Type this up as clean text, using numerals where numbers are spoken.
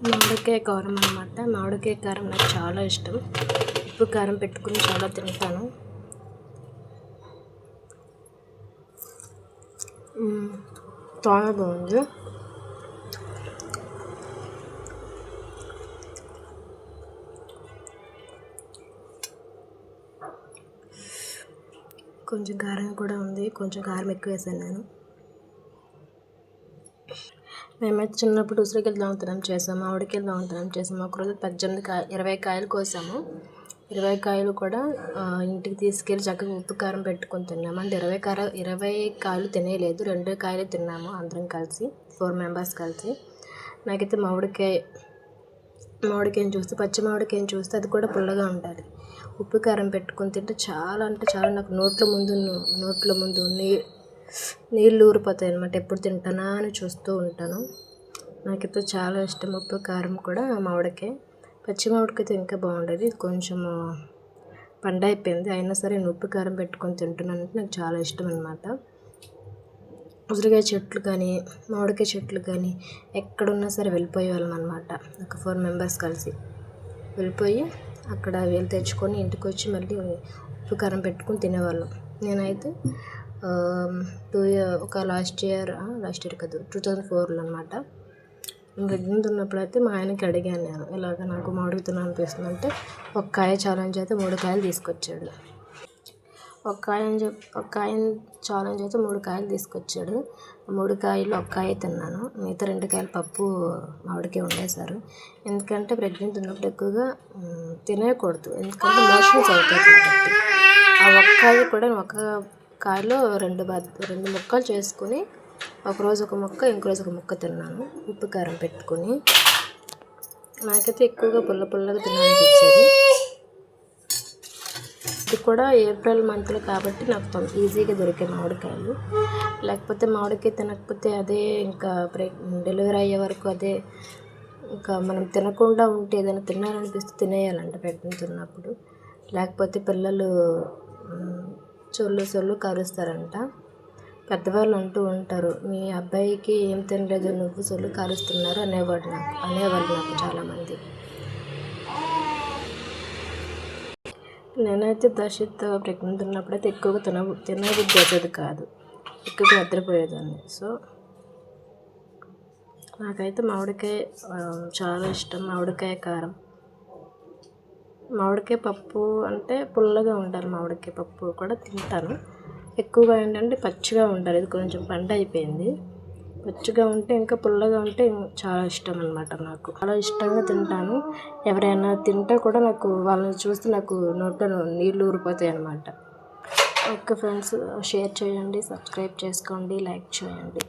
మామిడికాయ కారం అన్నమాట. మామిడికాయ కారం నాకు చాలా ఇష్టం. ఉప్పు కారం పెట్టుకుని చాలా తింటాను. చాలా బాగుంది. కొంచెం కారం కూడా ఉంది. కొంచెం కారం ఎక్కువ వేసాను నేను. మేమైతే చిన్నప్పుడు ఉసిరికాయలు దొంగతనం చేసాము, మామిడికాయలు దొంగతనం చేసాము. ఒకరోజు 20 కాయలు కోసాము. 20 కాయలు కూడా ఇంటికి తీసుకెళ్ళి చక్కగా ఉప్పు కారం పెట్టుకొని తిన్నాము. అంటే 20 కాయలు తినేయలేదు, 2 కాయలు తిన్నాము అందరం కలిసి, 4 మెంబర్స్ కలిసి. నాకైతే మామిడికాయని చూస్తే, పచ్చి మామిడికాయని చూస్తే అది కూడా పుల్లగా ఉంటుంది. ఉప్పు కారం పెట్టుకొని తింటే చాలా అంటే చాలా, నాకు నోట్లో ముందు నీళ్ళు ఊరిపోతాయి అన్నమాట. ఎప్పుడు తింటానా అని చూస్తూ ఉంటాను. నాకైతే చాలా ఇష్టం ఉప్పు కారం కూడా. మామిడికాయ, పచ్చి మామిడికాయతో ఇంకా బాగుండేది. కొంచెము పండైపోయింది, అయినా సరే నేను ఉప్పు కారం పెట్టుకొని తింటున్నాను. నాకు చాలా ఇష్టం అన్నమాట. ఉసిరికాయ చెట్లు కానీ మామిడికాయ చెట్లు కానీ ఎక్కడున్నా సరే వెళ్ళిపోయేవాళ్ళం అన్నమాట. ఒక 4 మెంబర్స్ కలిసి వెళ్ళిపోయి అక్కడ వీళ్ళు తెచ్చుకొని ఇంటికి వచ్చి మళ్ళీ ఉప్పు కారం పెట్టుకొని తినేవాళ్ళం. నేనైతే లాస్ట్ ఇయర్ కాదు, 2004లో అన్నమాట. ప్రెగ్నెంట్ ఉన్నప్పుడు అయితే మా ఆయనకి అడిగాను నేను, ఇలాగ నాకు మామిడి తినాలనిపిస్తుంది అంటే, ఒక కాయ ఛాలెంజ్ అయితే 3 కాయలు తీసుకొచ్చాడు. ఒక కాయ ఛాలెంజ్ అయితే 3 కాయలు తీసుకొచ్చాడు. 3 కాయలు ఒక కాయ తిన్నాను, మిగతా 2 కాయలు పప్పు మామిడికాయ వండేశారు. ఎందుకంటే ప్రెగ్నెంట్ ఉన్నప్పుడు ఎక్కువగా తినేయకూడదు, ఎందుకంటే మోషన్స్ అవుతాయి కాబట్టి. ఆ ఒక్క కాయ కూడా ఒక కాయలో 2 ముక్కలు చేసుకుని, ఒకరోజు ఒక ముక్క, ఇంకో రోజు ఒక ముక్క తిన్నాను ఉప్పు కారం పెట్టుకుని. నాకైతే ఎక్కువగా పుల్లగా తినాలనిపించేది. ఇది కూడా ఏప్రిల్ మంత్లో కాబట్టి నాకు ఈజీగా దొరికే మామిడికాయలు. లేకపోతే మామిడికాయ తినకపోతే అదే ఇంకా డెలివరీ అయ్యే వరకు అదే, ఇంకా మనం తినకుండా ఉంటే ఏదైనా తినాలనిపిస్తే తినేయాలంట ప్రెగ్నెంట్ ఉన్నప్పుడు. లేకపోతే పిల్లలు సొల్లు కారుస్తారంట. పెద్దవాళ్ళు అంటూ ఉంటారు, మీ అబ్బాయికి ఏం తినలేదు, నువ్వు సొల్లు కారుస్తున్నారు అనేవాళ్ళు నాకు చాలామంది. నేనైతే దర్శిత్ ప్రెగ్నెంట్ ఉన్నప్పుడైతే ఎక్కువగా తినబుద్ధి వచ్చేది కాదు, ఎక్కువగా నిద్రపోయేదాన్ని. సో నాకైతే మామిడికాయ చాలా ఇష్టం. మామిడికాయ కారం, మామిడికాయ పప్పు అంటే పుల్లగా ఉండాలి. మామిడికాయ పప్పు కూడా తింటాను. ఎక్కువగా ఏంటంటే పచ్చిగా ఉండాలి. ఇది కొంచెం పండు అయిపోయింది, పచ్చిగా ఉంటే ఇంకా పుల్లగా ఉంటే చాలా ఇష్టం అన్నమాట. నాకు చాలా ఇష్టంగా తింటాను. ఎవరైనా తింటే కూడా నాకు వాళ్ళని చూస్తే నాకు నోట్లో నీళ్ళు ఊరిపోతాయి అన్నమాట. ఓకే ఫ్రెండ్స్, షేర్ చేయండి, సబ్స్క్రైబ్ చేసుకోండి, లైక్ చేయండి.